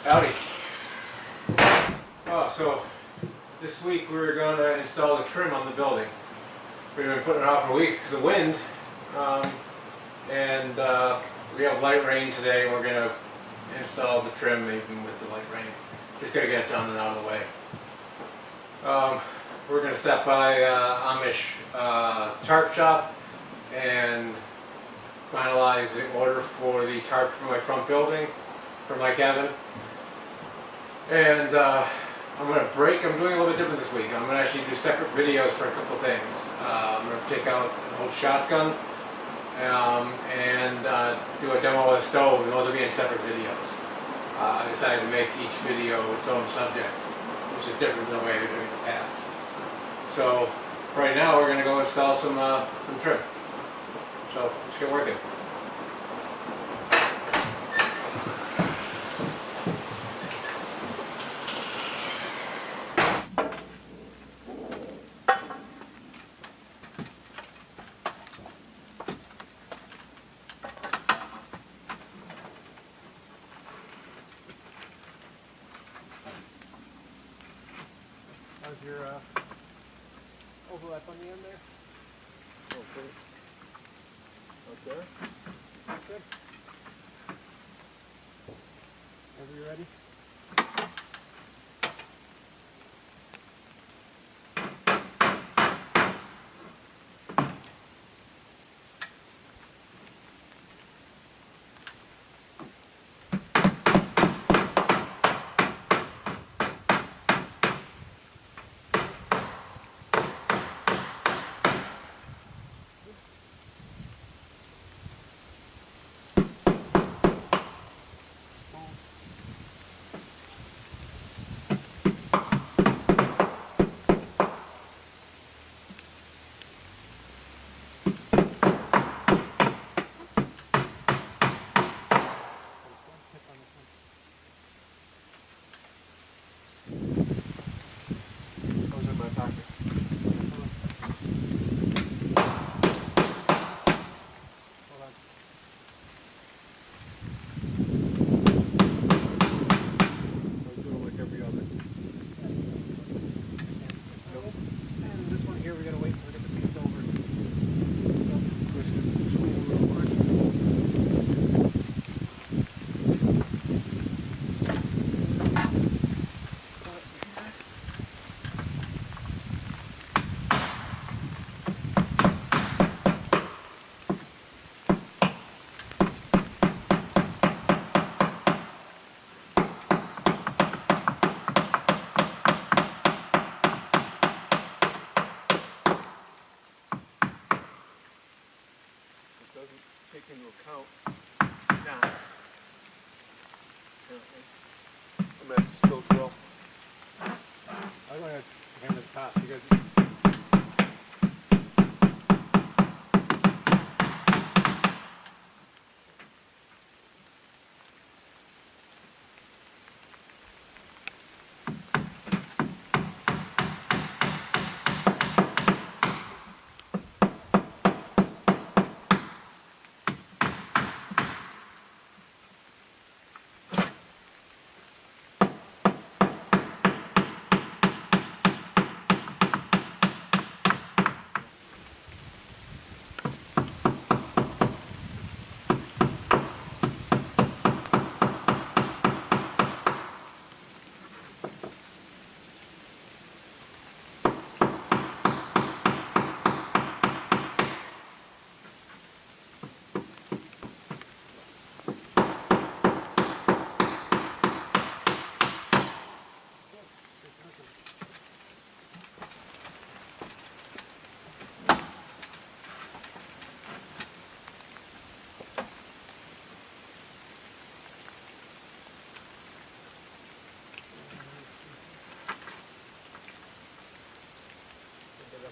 Howdy. So this week we were going to install the trim on the building. We've been putting it off for weeks because of wind, and we have light rain today. We're going to install the trim even with the light rain. Just got to get it done and out of the way. We're going to stop by Amish tarp shop and finalize the order for the tarp for my front building, for my cabin. And I'm doing a little bit different this week. I'm going to actually do separate videos for a couple of things. I'm going to take out an old shotgun and do a demo of a stove, and those will be in separate videos. I decided to make each video its own subject, which is different than the way I've been doing it in the past. So right now we're going to go install some trim. So let's get working. How's your overlap on the end there? Okay. Up there? Good. Whenever you're ready. Take into account knots. I'm going to still drill. I'm going to hammer the top. You guys.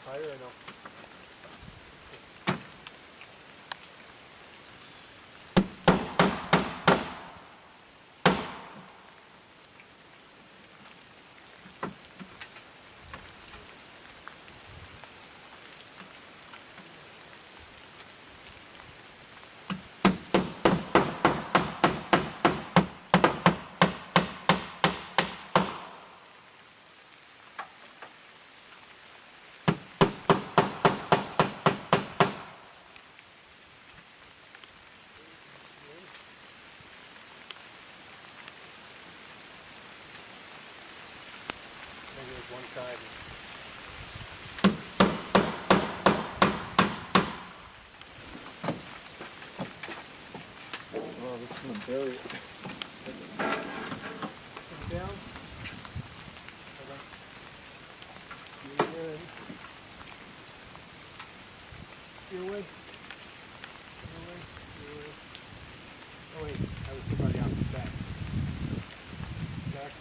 Higher or no? Bury it. Down. Good. Your way. Your way. Your way. Oh wait, I was somebody out the back. Back.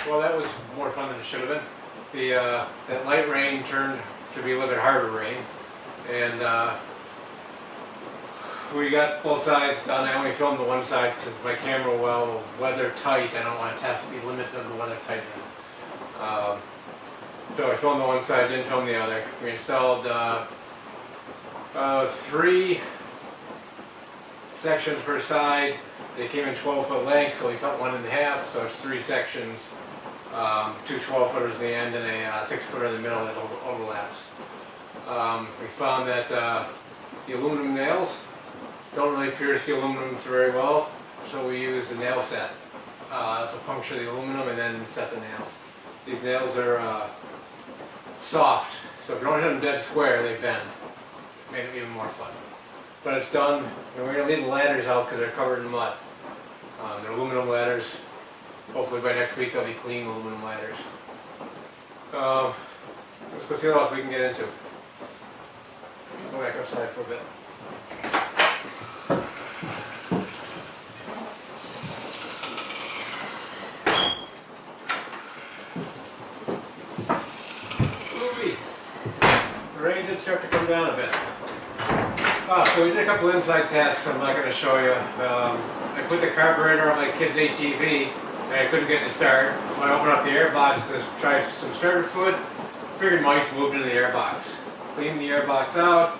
Well, that was more fun than it should have been. That light rain turned to be a little bit harder rain, and we got both sides done. I only filmed the one side because my camera, well, weather tight. I don't want to test the limits of the weather tightness. So I filmed the one side, didn't film the other. We installed 3 sections per side. They came in 12-foot lengths, so we cut one in half, so it's 3 sections, 2 12-footers in the end and a 6-footer in the middle that overlaps. We found that the aluminum nails don't really pierce the aluminum very well, so we use a nail set to puncture the aluminum and then set the nails. These nails are soft, so if you don't hit them dead square, they bend. Made it even more fun. But it's done, and we're going to leave the ladders out because they're covered in mud. They're aluminum ladders. Hopefully by next week they'll be clean aluminum ladders. Let's go see what else we can get into. Go back outside for a bit. Ooh-wee. The rain did start to come down a bit. So we did a couple inside tests I'm not going to show you. I put the carburetor on my kid's ATV and I couldn't get it to start. So I opened up the airbox to try some starter fluid. Figured mice moved into the airbox. Cleaned the airbox out,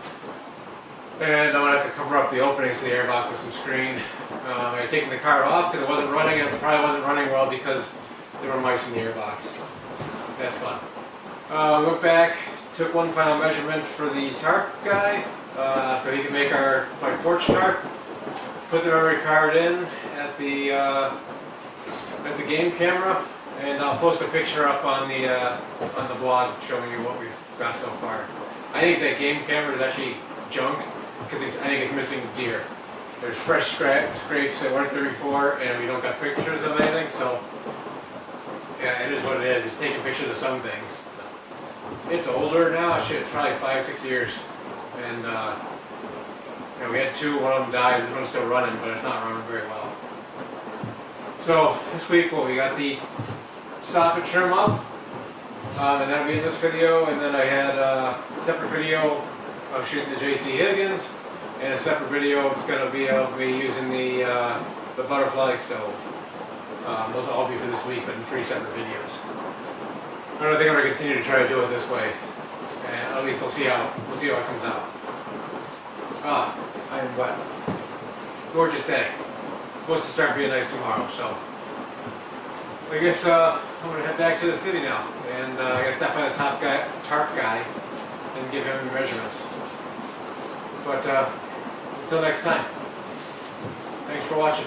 and I'm gonna have to cover up the openings to the airbox with some screen. I had taken the card off because it wasn't running, and it probably wasn't running well because there were mice in the airbox. That's fun. Went back, took one final measurement for the tarp guy, so he can make my porch tarp. Put the memory card in at the game camera, and I'll post a picture up on the blog showing you what we've got so far. I think that game camera is actually junk because I think it's missing gear. There's fresh scrapes at 134, and we don't got pictures of anything, so yeah, it is what it is. It's taking pictures of some things. It's older now. Shit, it's probably 5-6 years, and yeah, we had two. One of them died. This one's still running, but it's not running very well. So this week, well, we got the soffit trim up, and that'll be in this video. And then I had a separate video of shooting the JC Higgins, and a separate video is going to be of me using the butterfly stove. Those will all be for this week, but in 3 separate videos. I don't think I'm going to continue to try to do it this way, and at least we'll see how it comes out. I am wet. Gorgeous day. Supposed to start being nice tomorrow, so I guess I'm going to head back to the city now, and I got to stop by the tarp guy and give him the measurements. But until next time, thanks for watching.